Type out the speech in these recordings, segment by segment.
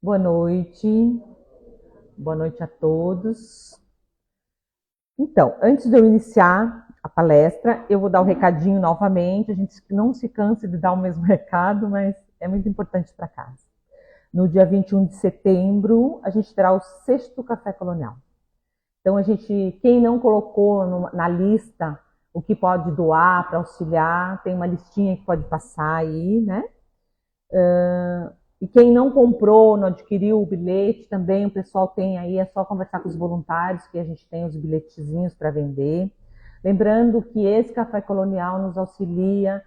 Boa noite a todos. Então, antes de eu iniciar a palestra, eu vou dar o recadinho novamente. A gente não se cansa de dar o mesmo recado, mas é muito importante para casa. No dia 21 de setembro, a gente terá o 6º Café Colonial. Então, quem não colocou na lista o que pode doar para auxiliar, tem uma listinha que pode passar aí, né? E quem não comprou, não adquiriu o bilhete, também o pessoal tem aí, é só conversar com os voluntários, que a gente tem os bilhetezinhos para vender. Lembrando que esse Café Colonial nos auxilia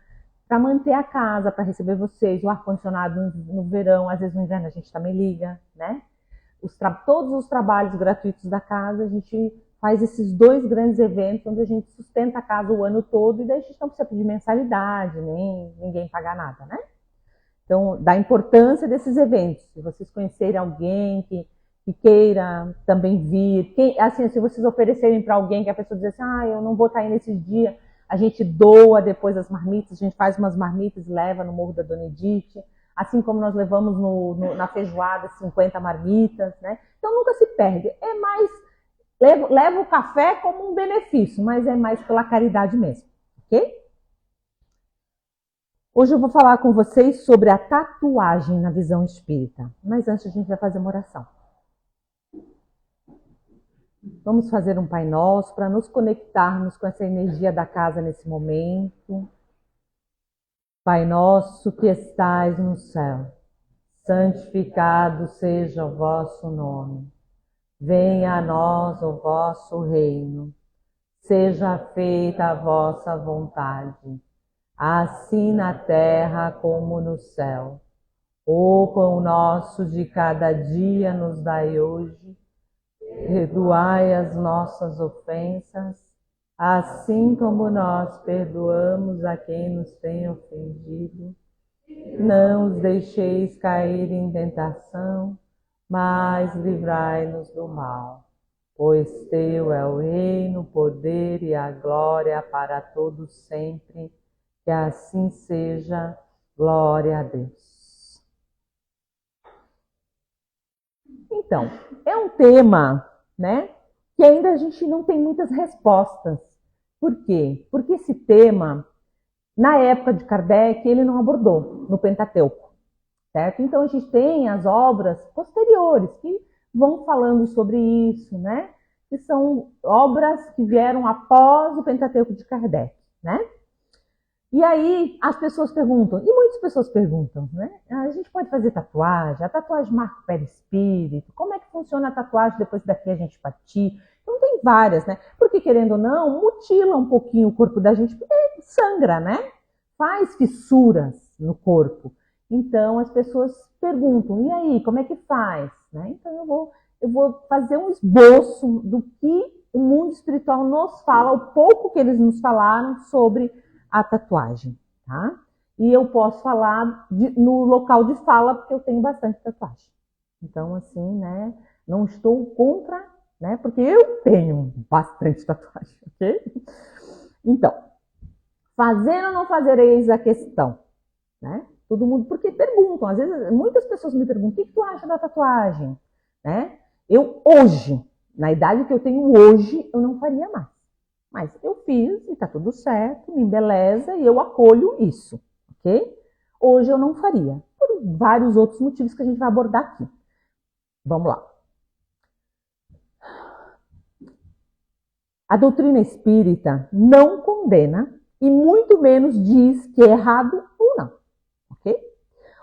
para manter a casa, para receber vocês, o ar-condicionado no verão, às vezes no inverno a gente também liga, né? Todos os trabalhos gratuitos da casa, a gente faz esses 2 grandes eventos, onde a gente sustenta a casa o ano todo, e daí a gente não precisa pedir mensalidade, nem ninguém pagar nada, né? Então, da importância desses eventos. Se vocês conhecerem alguém que queira também vir, assim, se vocês oferecerem para alguém que a pessoa diz assim, eu não vou estar aí nesse dia, a gente doa depois as marmitas, a gente faz umas marmitas e leva no Morro da Dona Edith, assim como nós levamos na feijoada 50 marmitas, né? Então nunca se perde. É mais, leva o café como um benefício, mas é mais pela caridade mesmo, ok? Hoje eu vou falar com vocês sobre a tatuagem na visão espírita. Mas antes a gente vai fazer uma oração. Vamos fazer um Pai Nosso para nos conectarmos com essa energia da casa nesse momento. Pai nosso que estais no céu, santificado seja o vosso nome. Venha a nós o vosso reino. Seja feita a vossa vontade, assim na terra como no céu. O pão nosso de cada dia nos dai hoje. Perdoai as nossas ofensas, assim como nós perdoamos a quem nos tem ofendido. Não os deixeis cair em tentação, mas livrai-nos do mal. Pois teu é o reino, o poder e a glória para todos sempre. Que assim seja. Glória a Deus. Então, é um tema, né, que ainda a gente não tem muitas respostas. Por quê? Porque esse tema, na época de Kardec, ele não abordou no Pentateuco, certo? Então a gente tem as obras posteriores que vão falando sobre isso, né? Que são obras que vieram após o Pentateuco de Kardec, né? E aí as pessoas perguntam, e muitas pessoas perguntam, né? A gente pode fazer tatuagem? A tatuagem marca o perispírito? Como é que funciona a tatuagem depois daqui a gente partir? Então tem várias, né? Porque querendo ou não, mutila um pouquinho o corpo da gente, porque sangra, né? Faz fissuras no corpo. Então as pessoas perguntam, e aí, como é que faz? Né? Então eu vou fazer um esboço do que o mundo espiritual nos fala, o pouco que eles nos falaram sobre a tatuagem, tá? E eu posso falar no local de fala, porque eu tenho bastante tatuagem. Então, assim, né, não estou contra, né, porque eu tenho bastante tatuagem, ok? Então, fazer ou não fazer, eis a questão, né? Todo mundo, porque perguntam, às vezes, muitas pessoas me perguntam, o que tu acha da tatuagem? Né? Eu, hoje, na idade que eu tenho hoje, eu não faria mais. Mas eu fiz e tá tudo certo, me embeleza e eu acolho isso, ok? Hoje eu não faria, por vários outros motivos que a gente vai abordar aqui. Vamos lá. A doutrina espírita não condena e muito menos diz que é errado ou não, ok?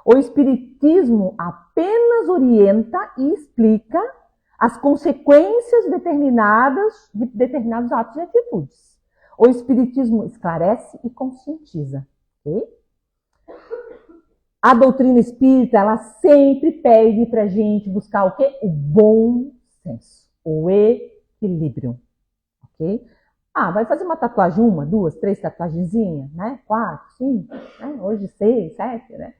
O espiritismo apenas orienta e explica as consequências determinadas de determinados atos e atitudes. O espiritismo esclarece e conscientiza. Okay? A doutrina espírita, ela sempre pede para a gente buscar o quê? O bom senso, o equilíbrio. Okay? Vai fazer uma tatuagem, 1, 2, 3 tatuagenzinhas, né? 4, 5, né? Hoje 6, 7, né?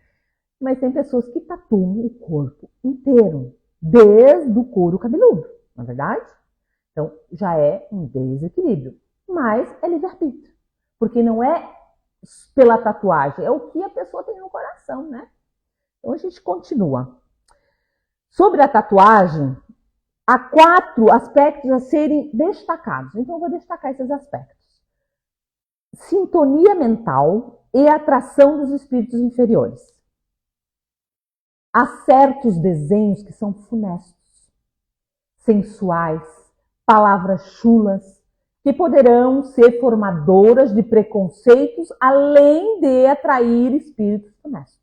Mas tem pessoas que tatuam o corpo inteiro, desde o couro cabeludo, não é verdade? Então, já é um desequilíbrio. Mas é livre-arbítrio. Porque não é pela tatuagem, é o que a pessoa tem no coração, né? Então, a gente continua. Sobre a tatuagem, há 4 aspectos a serem destacados. Então, eu vou destacar esses aspectos. Sintonia mental e atração dos espíritos inferiores. Há certos desenhos que são funestos, sensuais, palavras chulas, que poderão ser formadoras de preconceitos, além de atrair espíritos funestos.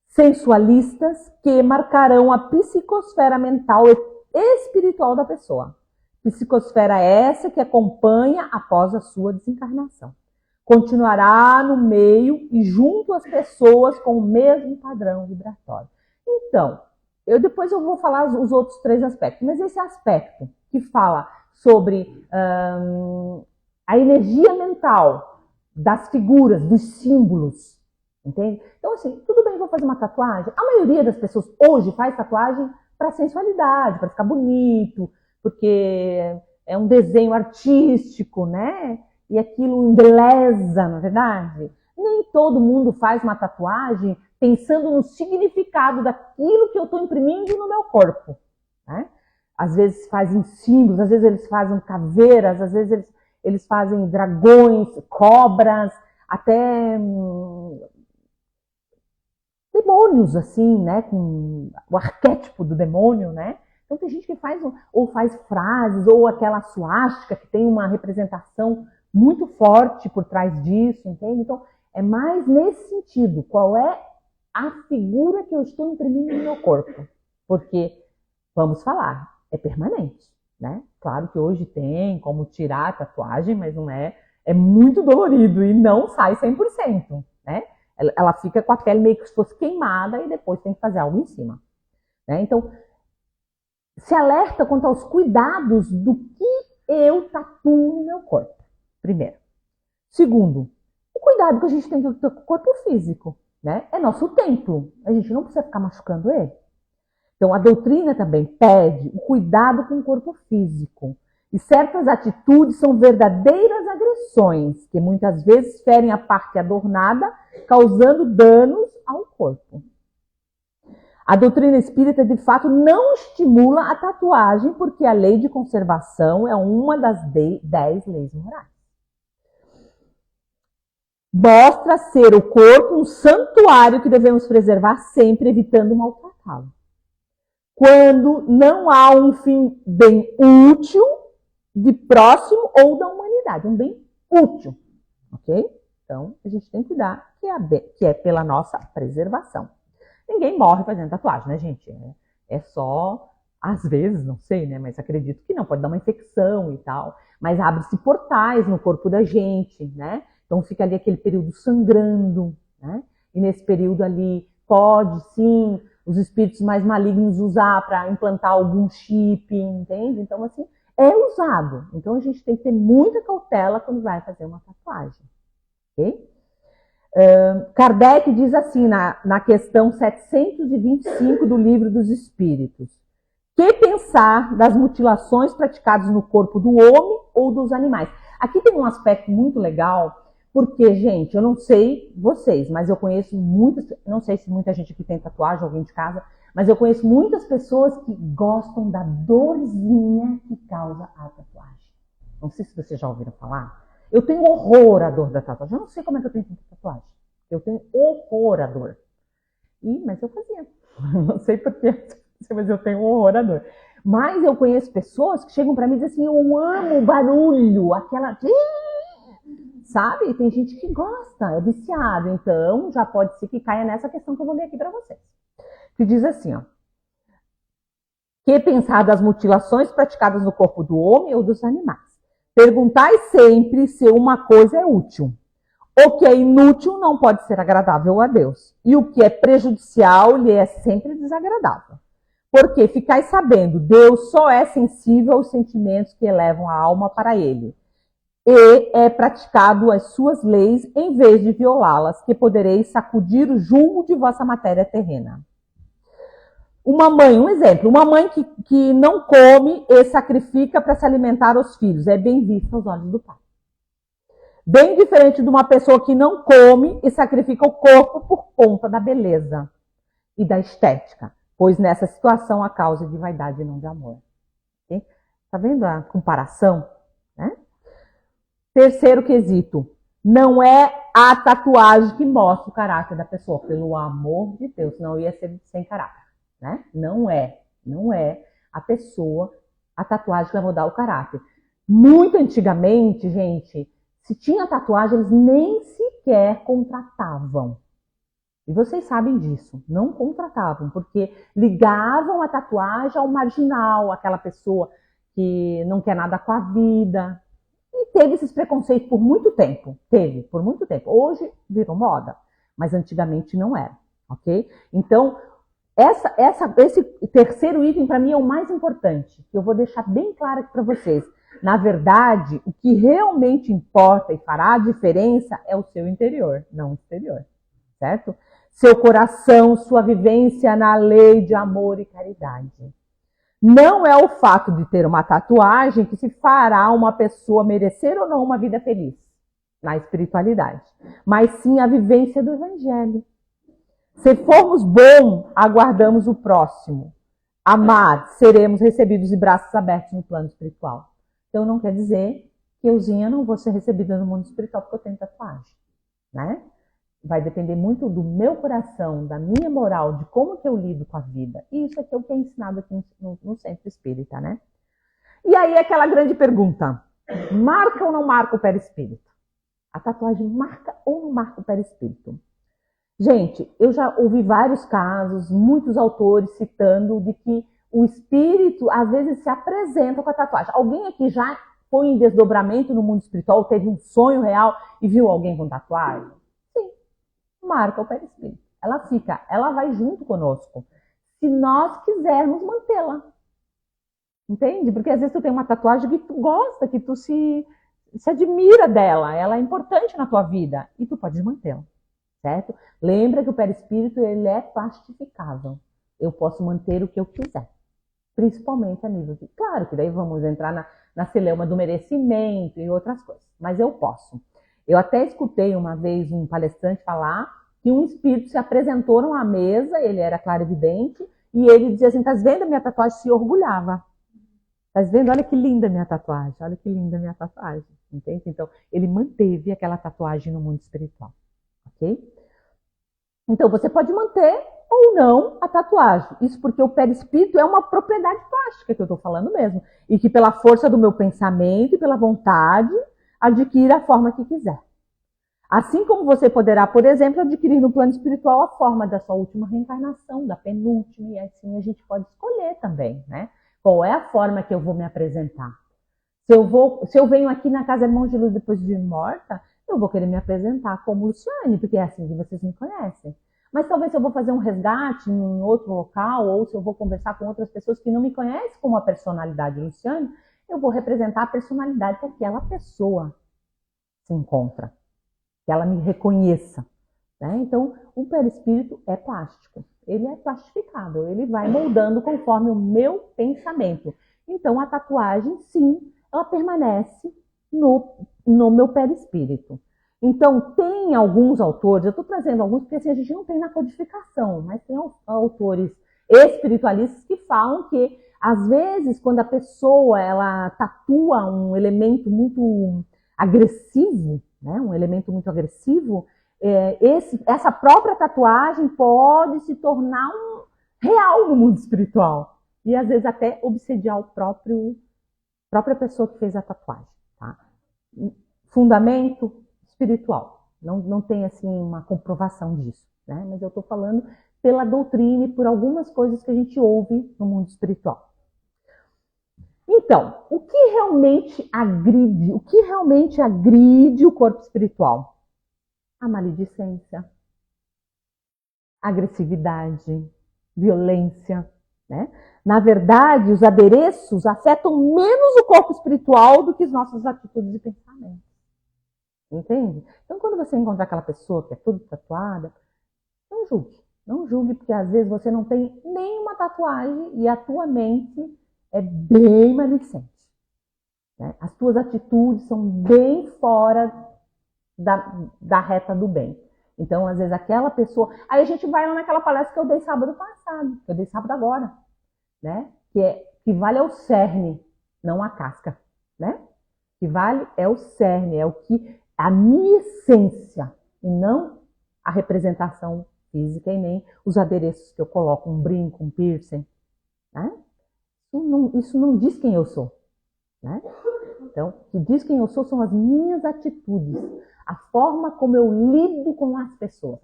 Sensualistas que marcarão a psicosfera mental e espiritual da pessoa. Psicosfera essa que acompanha após a sua desencarnação. Continuará no meio e junto às pessoas com o mesmo padrão vibratório. Então, depois eu vou falar os outros 3 aspectos, mas esse aspecto que fala sobre a energia mental das figuras, dos símbolos, entende? Então, assim, tudo bem, vou fazer uma tatuagem. A maioria das pessoas hoje faz tatuagem para sensualidade, para ficar bonito, porque é um desenho artístico, né? E aquilo embeleza, na verdade. Nem todo mundo faz uma tatuagem pensando no significado daquilo que eu estou imprimindo no meu corpo, né? Às vezes fazem símbolos, às vezes eles fazem caveiras, às vezes eles fazem dragões, cobras, até demônios, assim, né? Com o arquétipo do demônio, né? Então tem gente que faz, ou faz frases, ou aquela suástica que tem uma representação muito forte por trás disso, entende? Então é mais nesse sentido, qual é a figura que eu estou imprimindo no meu corpo? Porque, vamos falar, é permanente, né? Claro que hoje tem como tirar a tatuagem, mas não é, é muito dolorido e não sai 100%, né? Ela fica com a pele meio que se fosse queimada e depois tem que fazer algo em cima, né? Então, se alerta quanto aos cuidados do que eu tatuo no meu corpo, primeiro. Segundo, o cuidado que a gente tem com o corpo físico, né? É nosso templo, a gente não precisa ficar machucando ele. Então, a doutrina também pede o cuidado com o corpo físico. E certas atitudes são verdadeiras agressões, que muitas vezes ferem a parte adornada, causando danos ao corpo. A doutrina espírita, de fato, não estimula a tatuagem, porque a lei de conservação é uma das 10 leis morais. Mostra ser o corpo um santuário que devemos preservar sempre, evitando maltratá-lo. Quando não há um fim bem útil, de próximo ou da humanidade, um bem útil, ok? Então, a gente tem que cuidar, que é pela nossa preservação. Ninguém morre fazendo tatuagem, né, gente? É só, às vezes, não sei, né? Mas acredito que não, pode dar uma infecção e tal. Mas abre-se portais no corpo da gente, né? Então fica ali aquele período sangrando, né? E nesse período ali pode, sim, os espíritos mais malignos usar para implantar algum chip, entende? Então, assim, é usado. Então, a gente tem que ter muita cautela quando vai fazer uma tatuagem, ok? Kardec diz assim, na questão 725 do Livro dos Espíritos: que pensar das mutilações praticadas no corpo do homem ou dos animais? Aqui tem um aspecto muito legal, porque, gente, eu não sei vocês, mas eu conheço muitas, não sei se muita gente aqui tem tatuagem, alguém de casa, mas eu conheço muitas pessoas que gostam da dorzinha que causa a tatuagem. Não sei se vocês já ouviram falar. Eu tenho horror à dor da tatuagem. Eu não sei como é que eu tenho tanta tatuagem. Eu tenho horror à dor. Mas eu fazia. Não sei porquê, mas eu tenho horror à dor. Mas eu conheço pessoas que chegam para mim e dizem assim: eu amo o barulho, aquela... Sabe? E tem gente que gosta, é viciado. Então, já pode ser que caia nessa questão que eu vou ler aqui para vocês. Que diz assim, ó: que pensar das mutilações praticadas no corpo do homem ou dos animais? Perguntai sempre se uma coisa é útil. O que é inútil não pode ser agradável a Deus. E o que é prejudicial lhe é sempre desagradável. Porque ficais sabendo, Deus só é sensível aos sentimentos que elevam a alma para ele. E é praticado as suas leis em vez de violá-las, que podereis sacudir o jugo de vossa matéria terrena. Uma mãe, um exemplo, uma mãe que não come e sacrifica para se alimentar os filhos, é bem vista aos olhos do pai. Bem diferente de uma pessoa que não come e sacrifica o corpo por conta da beleza e da estética. pois nessa situação a causa é de vaidade e não de amor. Okay? Tá vendo a comparação? Né? Terceiro quesito, não é a tatuagem que mostra o caráter da pessoa, pelo amor de Deus, senão ia ser sem caráter. Né? Não é a pessoa, a tatuagem que vai mudar o caráter. Muito antigamente, gente, se tinha tatuagem, eles nem sequer contratavam. E vocês sabem disso, não contratavam, porque ligavam a tatuagem ao marginal, aquela pessoa que não quer nada com a vida. E teve esses preconceitos por muito tempo. Por muito tempo. Hoje virou moda, mas antigamente não era, ok? Então, esse terceiro item para mim é o mais importante, que eu vou deixar bem claro aqui para vocês. Na verdade, o que realmente importa e fará a diferença é o seu interior, não o exterior, certo? Seu coração, sua vivência na lei de amor e caridade. Não é o fato de ter uma tatuagem que se fará uma pessoa merecer ou não uma vida feliz na espiritualidade, mas sim a vivência do evangelho. Se formos bons, aguardamos o próximo. Amar, seremos recebidos de braços abertos no plano espiritual. Então não quer dizer que euzinha não vou ser recebida no mundo espiritual porque eu tenho tatuagem, né? Vai depender muito do meu coração, da minha moral, de como que eu lido com a vida. E isso aqui é o que é ensinado aqui no Centro Espírita, né? E aí aquela grande pergunta, marca ou não marca o perispírito? A tatuagem marca ou não marca o perispírito? Gente, eu já ouvi vários casos, muitos autores citando de que o espírito às vezes se apresenta com a tatuagem. Alguém aqui já foi em desdobramento no mundo espiritual, teve um sonho real e viu alguém com tatuagem? Sim, marca o perispírito. Ela vai junto conosco, se nós quisermos mantê-la. Entende? Porque às vezes tu tem uma tatuagem que tu gosta, que tu se admira dela, ela é importante na tua vida e tu pode mantê-la. Certo? Lembra que o perispírito ele é plastificável. Eu posso manter o que eu quiser. Principalmente a nível de... Claro que daí vamos entrar na celeuma do merecimento e outras coisas. Mas eu posso. Eu até escutei uma vez um palestrante falar que um espírito se apresentou numa mesa, ele era clarividente, e ele dizia assim, tá vendo a minha tatuagem? Se orgulhava. Tá vendo? Olha que linda a minha tatuagem. Olha que linda a minha tatuagem. Entende? Então, ele manteve aquela tatuagem no mundo espiritual. Ok? Então, você pode manter ou não a tatuagem. Isso porque o perispírito é uma propriedade plástica que eu estou falando mesmo. E que pela força do meu pensamento e pela vontade, adquire a forma que quiser. Assim como você poderá, por exemplo, adquirir no plano espiritual a forma da sua última reencarnação, da penúltima, e assim a gente pode escolher também, né? Qual é a forma que eu vou me apresentar? Se eu venho aqui na Casa Irmão de Luz depois de morta, eu vou querer me apresentar como Luciane, porque é assim que vocês me conhecem. Mas talvez se eu vou fazer um resgate em outro local, ou se eu vou conversar com outras pessoas que não me conhecem como a personalidade Luciane, eu vou representar a personalidade que aquela pessoa se encontra, que ela me reconheça. Né? Então, o perispírito é plástico, ele é plastificado, ele vai moldando conforme o meu pensamento. Então, a tatuagem, sim, ela permanece no meu perispírito. Então, tem alguns autores, eu estou trazendo alguns porque assim, a gente não tem na codificação, mas tem autores espiritualistas que falam que, às vezes, quando a pessoa ela tatua um elemento muito agressivo, né, um elemento muito agressivo, essa própria tatuagem pode se tornar um real no mundo espiritual. E, às vezes, até obsediar a própria pessoa que fez a tatuagem. Tá? Fundamento espiritual. Não tem assim uma comprovação disso, né? Mas eu estou falando pela doutrina e por algumas coisas que a gente ouve no mundo espiritual. Então, o que realmente agride o corpo espiritual? A maledicência, a agressividade, violência, né? Na verdade, os adereços afetam menos o corpo espiritual do que as nossas atitudes e pensamentos. Entende? Então, quando você encontrar aquela pessoa que é tudo tatuada, não julgue. Não julgue, porque às vezes você não tem nenhuma tatuagem e a tua mente é bem maledicente. Né? As tuas atitudes são bem fora da reta do bem. Então, às vezes, aquela pessoa... Aí a gente vai lá naquela palestra que eu dei sábado passado, que eu dei sábado agora, né? Que vale é o cerne, não a casca, né? Que vale é o cerne, é o que... a minha essência, e não a representação física e nem os adereços que eu coloco, um brinco, um piercing, né? Isso não diz quem eu sou, né? Então, o que diz quem eu sou são as minhas atitudes, a forma como eu lido com as pessoas.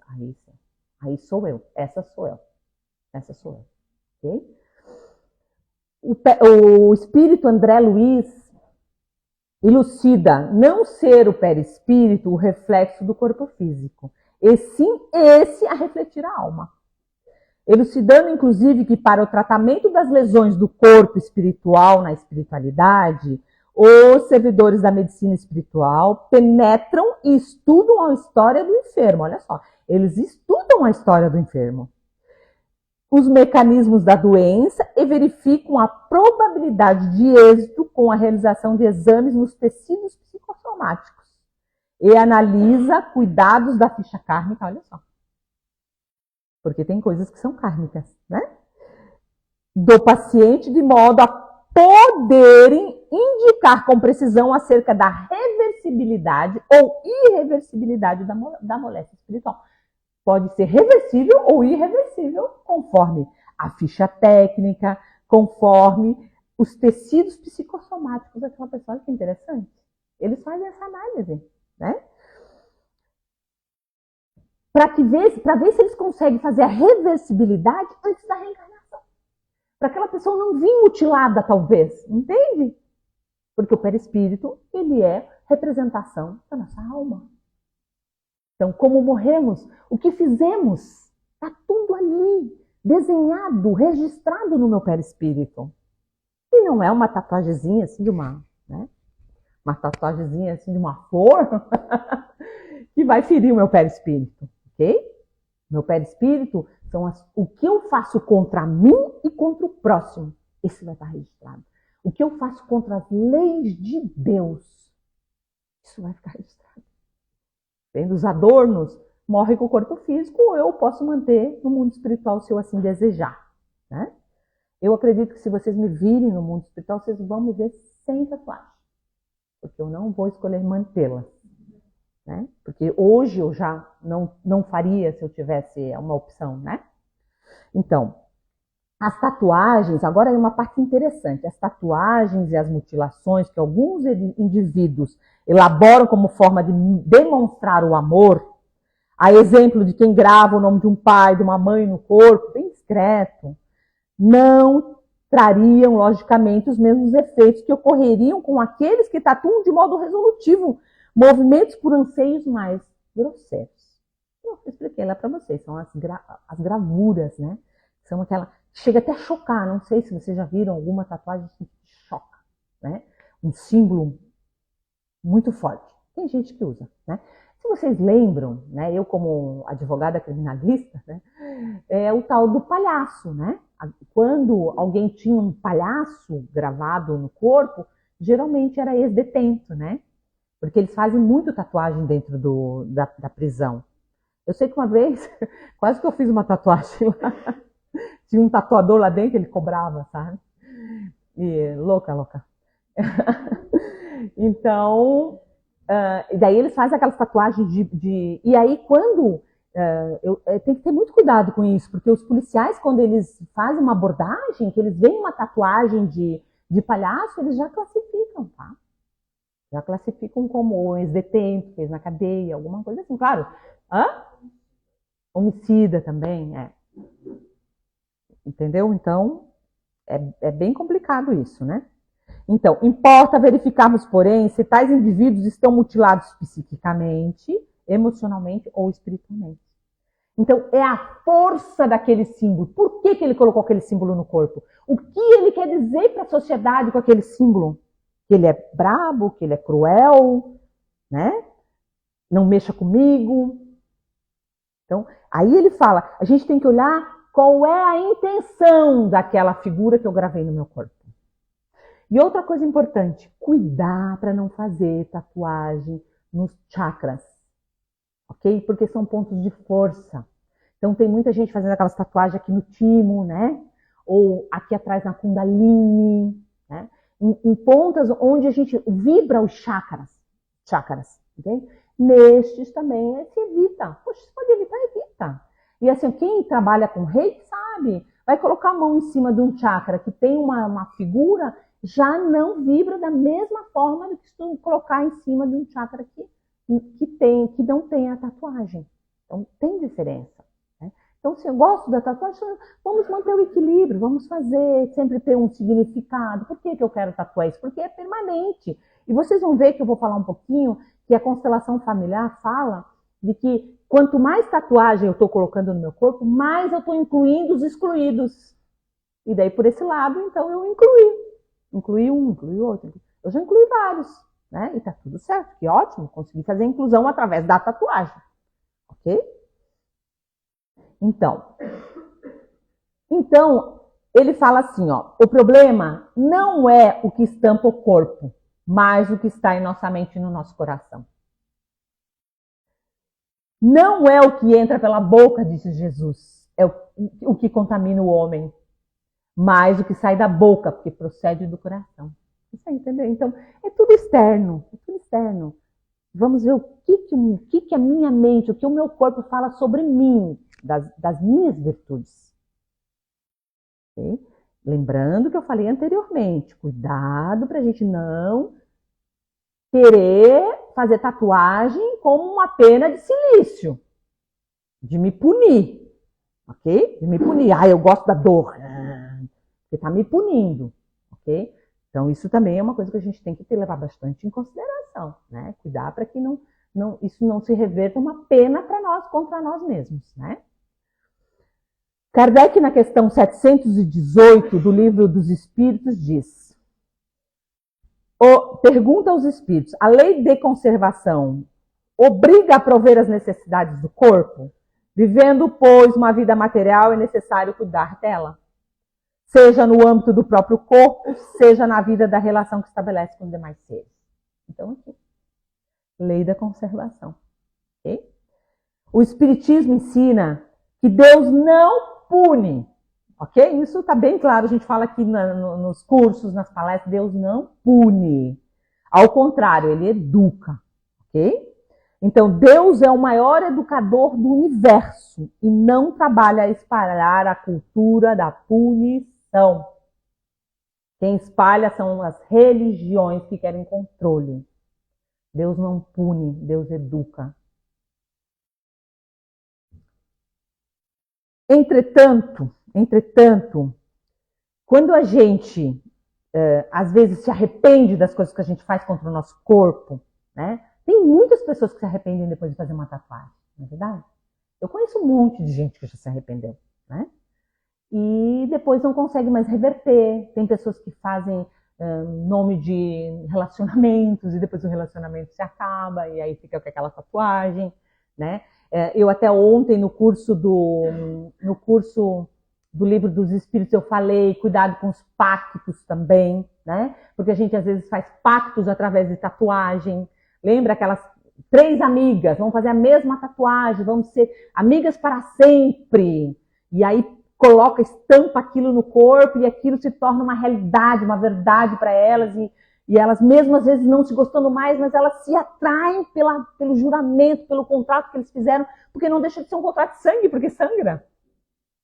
Aí sou eu, essa sou eu, ok? O espírito André Luiz elucida não ser o perispírito o reflexo do corpo físico, e sim esse a refletir a alma. Elucidando, inclusive, que para o tratamento das lesões do corpo espiritual na espiritualidade, os servidores da medicina espiritual penetram e estudam a história do enfermo. Olha só, eles estudam a história do enfermo, os mecanismos da doença e verificam a probabilidade de êxito com a realização de exames nos tecidos psicossomáticos e analisa cuidados da ficha kármica, olha só. Porque tem coisas que são kármicas, né? Do paciente, de modo a poderem indicar com precisão acerca da reversibilidade ou irreversibilidade da moléstia espiritual. Pode ser reversível ou irreversível, conforme a ficha técnica, conforme os tecidos psicossomáticos daquela pessoa. Que interessante. Eles fazem essa análise, né? Para ver se eles conseguem fazer a reversibilidade antes da reencarnação. Para aquela pessoa não vir mutilada, talvez. Entende? Porque o perispírito, ele é representação da nossa alma. Então, como morremos, o que fizemos, está tudo ali, desenhado, registrado no meu perispírito. E não é uma tatuagemzinha assim de uma tatuagemzinha assim de uma flor que vai ferir o meu perispírito, ok? Meu perispírito são o que eu faço contra mim e contra o próximo. Esse vai estar registrado. O que eu faço contra as leis de Deus, isso vai ficar registrado. Tendo os adornos, morre com o corpo físico, ou eu posso manter no mundo espiritual se eu assim desejar, né? Eu acredito que se vocês me virem no mundo espiritual, vocês vão me ver sem tatuagem, porque eu não vou escolher mantê-las, né? Porque hoje eu já não faria se eu tivesse uma opção, né? Então, as tatuagens, agora é uma parte interessante, as tatuagens e as mutilações que alguns indivíduos elaboram como forma de demonstrar o amor, a exemplo de quem grava o nome de um pai, de uma mãe no corpo, bem discreto, não trariam, logicamente, os mesmos efeitos que ocorreriam com aqueles que tatuam de modo resolutivo movimentos por anseios mais grosseiros. Eu expliquei lá para vocês, são as gravuras, né? São aquela... Chega até a chocar, não sei se vocês já viram alguma tatuagem que choca, né? Um símbolo muito forte. Tem gente que usa, né? Se vocês lembram, né? Eu como advogada criminalista, né? É o tal do palhaço, né? Quando alguém tinha um palhaço gravado no corpo, geralmente era ex-detento, né? Porque eles fazem muito tatuagem dentro da prisão. Eu sei que uma vez, quase que eu fiz uma tatuagem lá. Tinha um tatuador lá dentro, ele cobrava, sabe? E louca. Então, e daí eles fazem aquelas tatuagens E aí, quando... tem que ter muito cuidado com isso, porque os policiais, quando eles fazem uma abordagem, que eles veem uma tatuagem de palhaço, eles já classificam, tá? Já classificam como ex-detento, fez na cadeia, alguma coisa assim. Claro, homicida também, Entendeu? Então, é bem complicado isso, né? Então, importa verificarmos, porém, se tais indivíduos estão mutilados psiquicamente, emocionalmente ou espiritualmente. Então, é a força daquele símbolo. Por que ele colocou aquele símbolo no corpo? O que ele quer dizer para a sociedade com aquele símbolo? Que ele é brabo, que ele é cruel, né? Não mexa comigo. Então, aí ele fala, a gente tem que olhar qual é a intenção daquela figura que eu gravei no meu corpo. E outra coisa importante, cuidar para não fazer tatuagem nos chakras. ok? Porque são pontos de força. Então tem muita gente fazendo aquelas tatuagens aqui no timo, né? Ou aqui atrás na kundalini, né? Em pontas onde a gente vibra os chakras, ok? Nestes também se evita. Poxa, se pode evitar, evita. E assim, quem trabalha com reiki sabe, vai colocar a mão em cima de um chakra que tem uma figura, já não vibra da mesma forma do que se tu colocar em cima de um chakra que não tem a tatuagem. Então tem diferença. Né? Então, se eu gosto da tatuagem, vamos manter o equilíbrio, vamos fazer, sempre ter um significado. Por que eu quero tatuar isso? Porque é permanente. E vocês vão ver que eu vou falar um pouquinho que a constelação familiar fala de que quanto mais tatuagem eu estou colocando no meu corpo, mais eu estou incluindo os excluídos. E daí, por esse lado, então, eu incluí um, incluí outro. Eu já incluí vários, né? E tá tudo certo, que ótimo, consegui fazer a inclusão através da tatuagem, ok? Então, ele fala assim, ó, o problema não é o que estampa o corpo, mas o que está em nossa mente e no nosso coração. Não é o que entra pela boca, disse Jesus, é o que contamina o homem, mas o que sai da boca, porque procede do coração. Você entendeu? Então, é tudo externo, é tudo externo. Vamos ver o que a minha mente, o que o meu corpo fala sobre mim, das minhas virtudes. Okay? Lembrando que eu falei anteriormente, cuidado para a gente não querer fazer tatuagem como uma pena de silício, de me punir, ok? De me punir. Eu gosto da dor, porque está me punindo, ok? Então, isso também é uma coisa que a gente tem que levar bastante em consideração, né? Cuidar para que isso não se reverta uma pena para nós, contra nós mesmos, né? Kardec, na questão 718 do Livro dos Espíritos, diz: pergunta aos espíritos, a lei de conservação obriga a prover as necessidades do corpo? Vivendo, pois, uma vida material, é necessário cuidar dela. Seja no âmbito do próprio corpo, seja na vida da relação que estabelece com os demais seres. Então, aqui, lei da conservação. Okay? O Espiritismo ensina que Deus não pune. Ok? Isso está bem claro, a gente fala aqui nos cursos, nas palestras, Deus não pune. Ao contrário, ele educa. Ok? Então, Deus é o maior educador do universo e não trabalha a espalhar a cultura da punição. Quem espalha são as religiões que querem controle. Deus não pune, Deus educa. Entretanto, quando a gente, às vezes, se arrepende das coisas que a gente faz contra o nosso corpo, né? Tem muitas pessoas que se arrependem depois de fazer uma tatuagem, não é verdade? Eu conheço um monte de gente que já se arrependeu, né? E depois não consegue mais reverter. Tem pessoas que fazem nome de relacionamentos e depois o relacionamento se acaba e aí fica com aquela tatuagem, né? Eu até ontem no curso do Livro dos Espíritos eu falei, cuidado com os pactos também, né? Porque a gente às vezes faz pactos através de tatuagem. Lembra aquelas 3 amigas, vão fazer a mesma tatuagem, vamos ser amigas para sempre. E aí coloca, estampa aquilo no corpo e aquilo se torna uma realidade, uma verdade para elas e elas mesmo às vezes não se gostando mais, mas elas se atraem pelo juramento, pelo contrato que eles fizeram, porque não deixa de ser um contrato de sangue, porque sangra,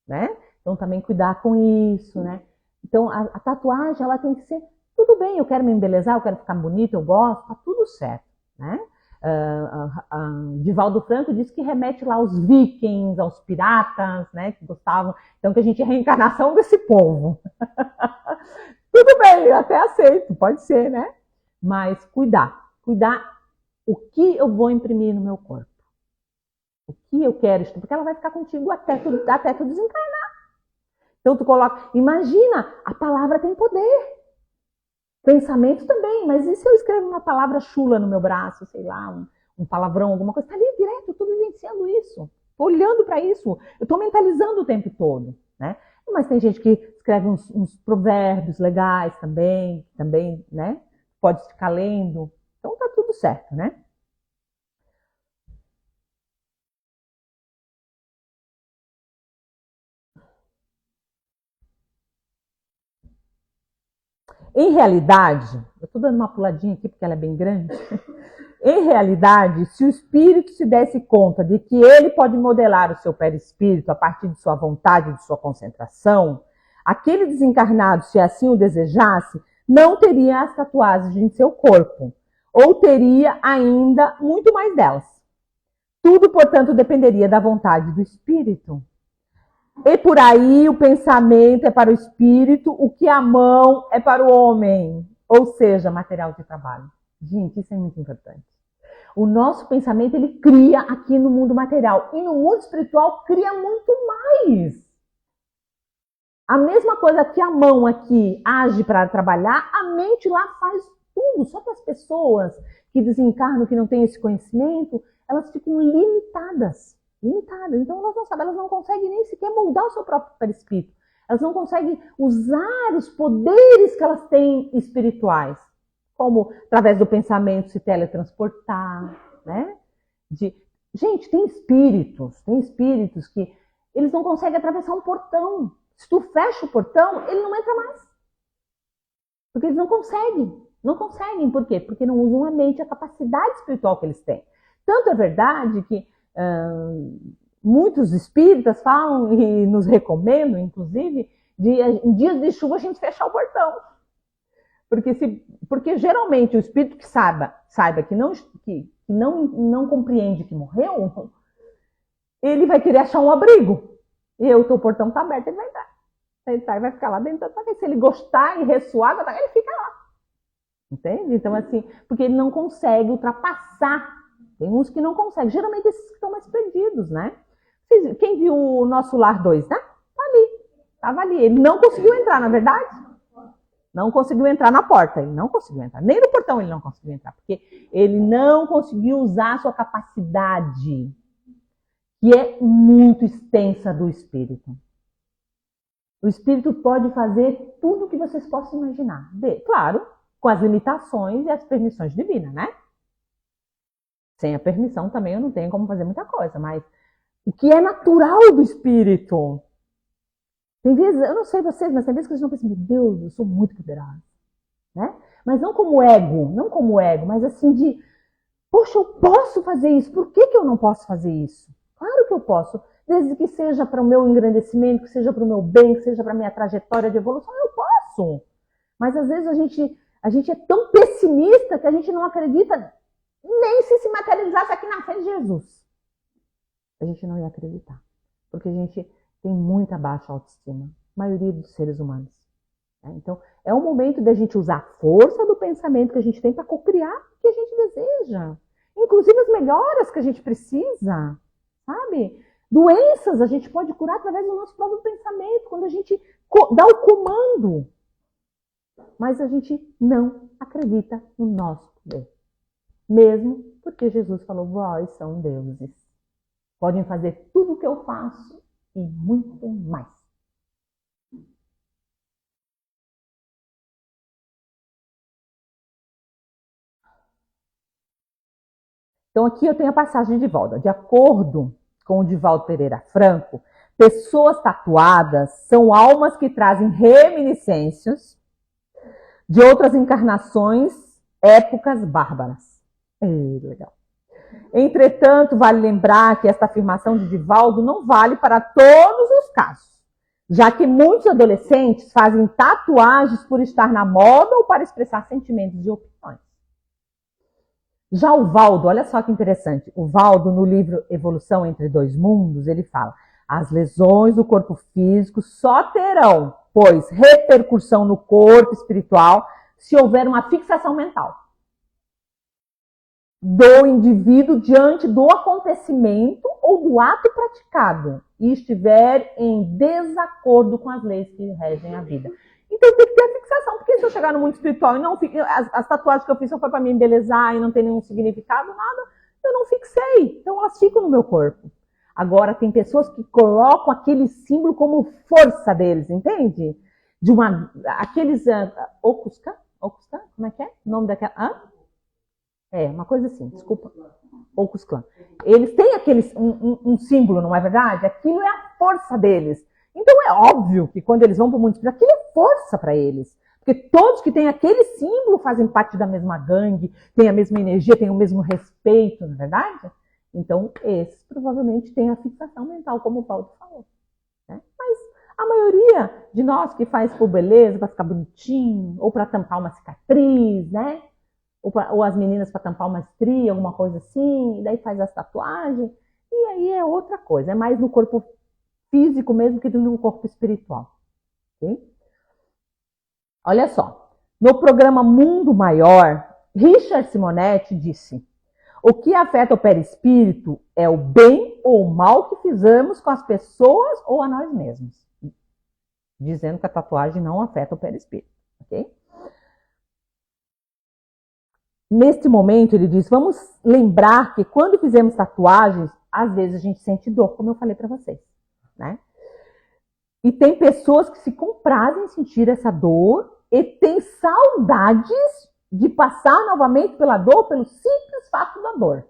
né? Então também cuidar com isso, né? Então a tatuagem, ela tem que ser, tudo bem, eu quero me embelezar, eu quero ficar bonita, eu gosto, tá tudo certo, né? Divaldo Franco diz que remete lá aos vikings, aos piratas, né, que gostavam, então que a gente é a reencarnação desse povo. Tudo bem, eu até aceito, pode ser, né? Mas cuidar o que eu vou imprimir no meu corpo, o que eu quero, porque ela vai ficar contigo até tu desencarnar. Então tu coloca, imagina, a palavra tem poder. Pensamento também, mas e se eu escrevo uma palavra chula no meu braço, sei lá, um palavrão, alguma coisa, tá ali direto, eu tô vivenciando isso, tô olhando para isso, eu tô mentalizando o tempo todo, né? Mas tem gente que escreve uns provérbios legais também, né? Pode ficar lendo, então tá tudo certo, né? Em realidade, eu estou dando uma puladinha aqui porque ela é bem grande. Em realidade, se o espírito se desse conta de que ele pode modelar o seu perispírito a partir de sua vontade, de sua concentração, aquele desencarnado, se assim o desejasse, não teria as tatuagens em seu corpo, ou teria ainda muito mais delas. Tudo, portanto, dependeria da vontade do espírito. E por aí o pensamento é para o espírito, o que a mão é para o homem, ou seja, material de trabalho. Gente, isso é muito importante. O nosso pensamento, ele cria aqui no mundo material. E no mundo espiritual, cria muito mais. A mesma coisa que a mão aqui age para trabalhar, a mente lá faz tudo. Só que as pessoas que desencarnam, que não têm esse conhecimento, elas ficam limitadas. Então elas não sabem, elas não conseguem nem sequer moldar o seu próprio perispírito. Elas não conseguem usar os poderes que elas têm espirituais. Como através do pensamento se teletransportar, né? Gente, tem espíritos que eles não conseguem atravessar um portão. Se tu fecha o portão, ele não entra mais. Porque eles não conseguem. Não conseguem, por quê? Porque não usam a mente, a capacidade espiritual que eles têm. Tanto é verdade que muitos espíritas falam e nos recomendam, inclusive, de em dias de chuva a gente fechar o portão. Porque geralmente o espírito que saiba que não compreende que morreu, ele vai querer achar um abrigo. E o teu portão está aberto, ele vai entrar. Ele vai ficar lá dentro. Se ele gostar e ressoar, ele fica lá. Entende? Então, assim, porque ele não consegue ultrapassar. Tem uns que não conseguem. Geralmente esses que estão mais perdidos, né? Quem viu o Nosso Lar 2, né? Tá ali. Tava ali. Ele não conseguiu entrar, na verdade? Não conseguiu entrar na porta. Ele não conseguiu entrar. Nem no portão ele não conseguiu entrar. Porque ele não conseguiu usar a sua capacidade, que é muito extensa do espírito. O espírito pode fazer tudo o que vocês possam imaginar. Claro, com as limitações e as permissões divinas, né? Sem a permissão também eu não tenho como fazer muita coisa, mas o que é natural do espírito. Tem vezes, eu não sei vocês, mas tem vezes que vocês não pensam, meu Deus, eu sou muito poderosa, né? Mas não como ego, mas assim de, poxa, eu posso fazer isso, por que eu não posso fazer isso? Claro que eu posso, desde que seja para o meu engrandecimento, que seja para o meu bem, que seja para a minha trajetória de evolução, eu posso. Mas às vezes a gente é tão pessimista que a gente não acredita nem se materializasse aqui na frente de Jesus. A gente não ia acreditar. Porque a gente tem muita baixa autoestima. A maioria dos seres humanos. Então, é o momento da gente usar a força do pensamento que a gente tem para cocriar o que a gente deseja. Inclusive as melhoras que a gente precisa. Sabe? Doenças a gente pode curar através do nosso próprio pensamento. Quando a gente dá o comando. Mas a gente não acredita no nosso poder. Mesmo porque Jesus falou, vós são deuses. Podem fazer tudo o que eu faço e muito mais. Então aqui eu tenho a passagem de Divaldo. De acordo com o Divaldo Pereira Franco, pessoas tatuadas são almas que trazem reminiscências de outras encarnações, épocas bárbaras. Legal. Entretanto, vale lembrar que esta afirmação de Divaldo não vale para todos os casos, já que muitos adolescentes fazem tatuagens por estar na moda ou para expressar sentimentos e opiniões. Já o Valdo, olha só que interessante, o Valdo no livro Evolução entre Dois Mundos, ele fala, as lesões do corpo físico só terão, pois, repercussão no corpo espiritual se houver uma fixação mental do indivíduo diante do acontecimento ou do ato praticado e estiver em desacordo com as leis que regem a vida. Então tem que ter a fixação, porque se eu chegar no mundo espiritual e não as tatuagens que eu fiz só foi para me embelezar e não tem nenhum significado, nada, eu não fixei, então elas ficam no meu corpo. Agora tem pessoas que colocam aquele símbolo como força deles, entende? Aqueles Okuskan, como é que é? O nome daquela... uma coisa assim, desculpa. Okuskan. Eles têm um símbolo, não é verdade? Aquilo é a força deles. Então é óbvio que quando eles vão para o mundo espiritual, aquilo é força para eles. Porque todos que têm aquele símbolo fazem parte da mesma gangue, têm a mesma energia, têm o mesmo respeito, não é verdade? Então, esses provavelmente têm a fixação mental, como o Paulo falou. Né? Mas a maioria de nós que faz por beleza, para ficar bonitinho, ou para tampar uma cicatriz, né? Ou as meninas para tampar uma estria, alguma coisa assim, e daí faz as tatuagens, e aí é outra coisa, é mais no corpo físico mesmo que no corpo espiritual. Okay? Olha só, no programa Mundo Maior, Richard Simonetti disse: o que afeta o perispírito é o bem ou o mal que fizemos com as pessoas ou a nós mesmos. Dizendo que a tatuagem não afeta o perispírito, ok? Neste momento, ele diz, vamos lembrar que quando fizemos tatuagens, às vezes a gente sente dor, como eu falei para vocês, né? E tem pessoas que se comprazem em sentir essa dor e têm saudades de passar novamente pela dor, pelo simples fato da dor.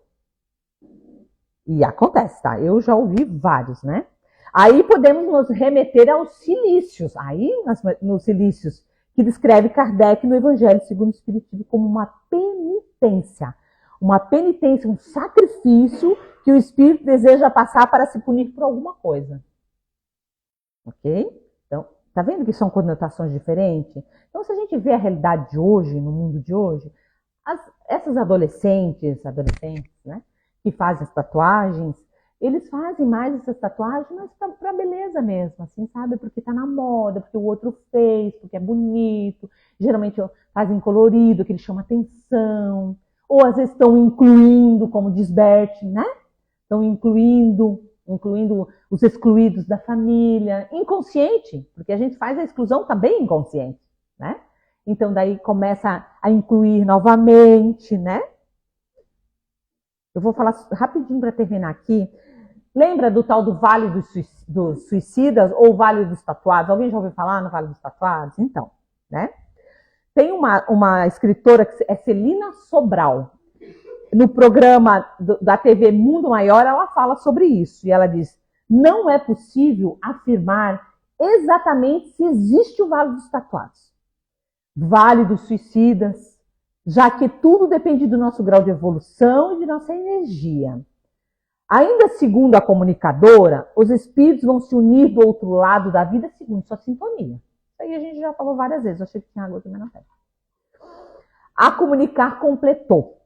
E acontece, tá? Eu já ouvi vários, né? Aí podemos nos remeter aos silícios. Aí, nos silícios, que descreve Kardec no Evangelho segundo o Espiritismo como uma penitência. Uma penitência, um sacrifício que o Espírito deseja passar para se punir por alguma coisa. Ok? Então, tá vendo que são conotações diferentes? Então, se a gente vê a realidade de hoje, no mundo de hoje, essas adolescentes, né, que fazem as tatuagens, eles fazem mais essas tatuagens, mas para beleza mesmo, assim, sabe? Porque tá na moda, porque o outro fez, porque é bonito. Geralmente fazem colorido, que eles chamam atenção. Ou às vezes estão incluindo, como diz Bert, né? Estão incluindo os excluídos da família, inconsciente, porque a gente faz a exclusão também inconsciente, né? Então daí começa a incluir novamente, né? Eu vou falar rapidinho para terminar aqui. Lembra do tal do Vale dos Suicidas ou Vale dos Tatuados? Alguém já ouviu falar no Vale dos Tatuados? Então, né? Tem uma escritora que é Celina Sobral. No programa da TV Mundo Maior, ela fala sobre isso. E ela diz, não é possível afirmar exatamente se existe o Vale dos Tatuados. Vale dos Suicidas, já que tudo depende do nosso grau de evolução e de nossa energia. Ainda segundo a comunicadora, os espíritos vão se unir do outro lado da vida segundo sua sintonia. Isso aí a gente já falou várias vezes, eu achei que tinha água também na tela. A comunicar completou.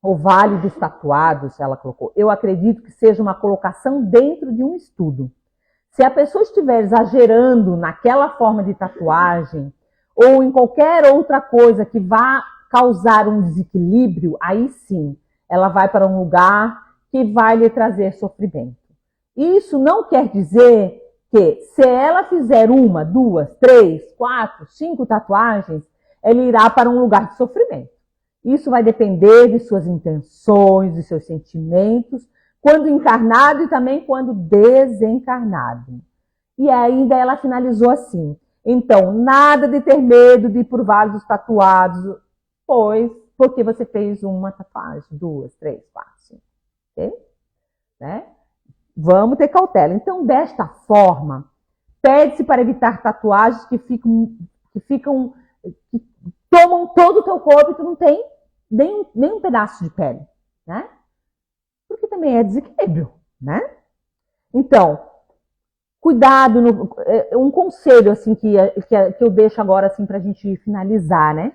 O Vale dos Tatuados, ela colocou, eu acredito que seja uma colocação dentro de um estudo. Se a pessoa estiver exagerando naquela forma de tatuagem, ou em qualquer outra coisa que vá causar um desequilíbrio, aí sim, ela vai para um lugar que vai lhe trazer sofrimento. Isso não quer dizer que se ela fizer 1, 2, 3, 4, 5 tatuagens, ela irá para um lugar de sofrimento. Isso vai depender de suas intenções, de seus sentimentos, quando encarnado e também quando desencarnado. E ainda ela finalizou assim, então, nada de ter medo de ir por Vale dos Tatuados, pois, porque você fez uma tatuagem, 2, 3, 4, 5. Okay? Né? Vamos ter cautela. Então, desta forma, pede-se para evitar tatuagens que tomam todo o teu corpo e tu não tem nem um pedaço de pele, né? Porque também é desequilíbrio, né? Então, cuidado, um conselho assim que eu deixo agora assim para a gente finalizar, né?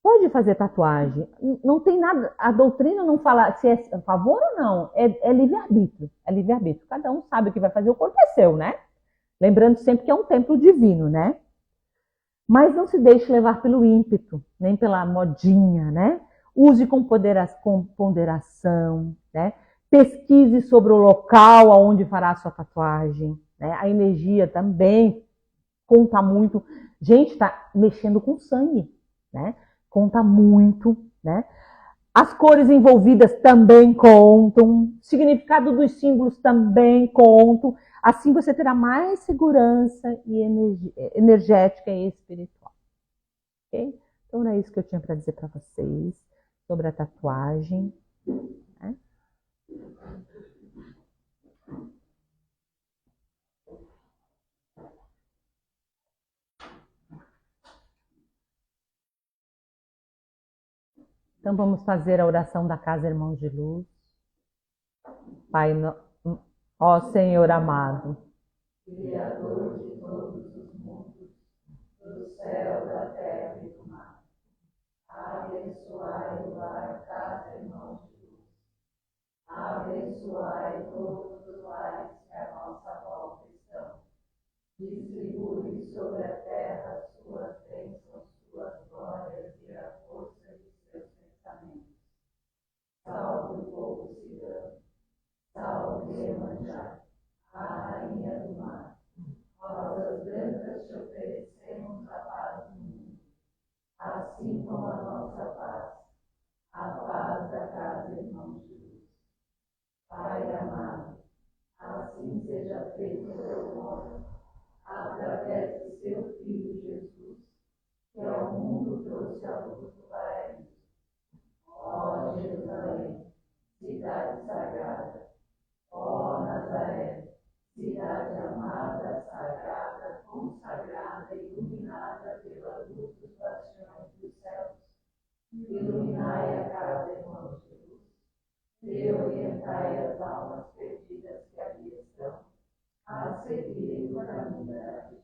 Pode fazer tatuagem, não tem nada, a doutrina não fala se é a favor ou não, é livre-arbítrio, é livre-arbítrio. Cada um sabe o que vai fazer, o corpo é seu, né? Lembrando sempre que é um templo divino, né? Mas não se deixe levar pelo ímpeto, nem pela modinha, né? Use com ponderação, né? Pesquise sobre o local onde fará a sua tatuagem, né? A energia também conta muito. Gente, está mexendo com sangue, né? Conta muito, né? As cores envolvidas também contam, o significado dos símbolos também contam. Assim você terá mais segurança e energética e espiritual. Okay? Então era isso que eu tinha para dizer para vocês sobre a tatuagem. Né? Então vamos fazer a oração da Casa Irmãos de Luz. Pai, ó Senhor amado, Criador de todos os mundos, do céu, da terra e do mar, abençoai o lar Casa Irmãos de Luz, abençoai todos os lares que à nossa volta estão, distribui sobre a terra suas bênçãos, suas glórias e a força de seus pensamentos. Salve o povo cigano, salve Iemanjá, a rainha do mar. Rosas brancas te oferecemos a paz do mundo, assim como a nossa paz, a paz da Casa Irmãos de Luz. Pai amado, assim seja feito o teu voto, através de seu Filho Jesus, que ao mundo trouxe a luz do paraíso. Ó Jerusalém, cidade sagrada, ó Nazaré, cidade amada, sagrada, consagrada, iluminada pela luz dos bastiões dos céus, iluminai a Casa Irmãos de Luz, e orientai as almas perdidas que ali estão, a seguirem o caminho da vida.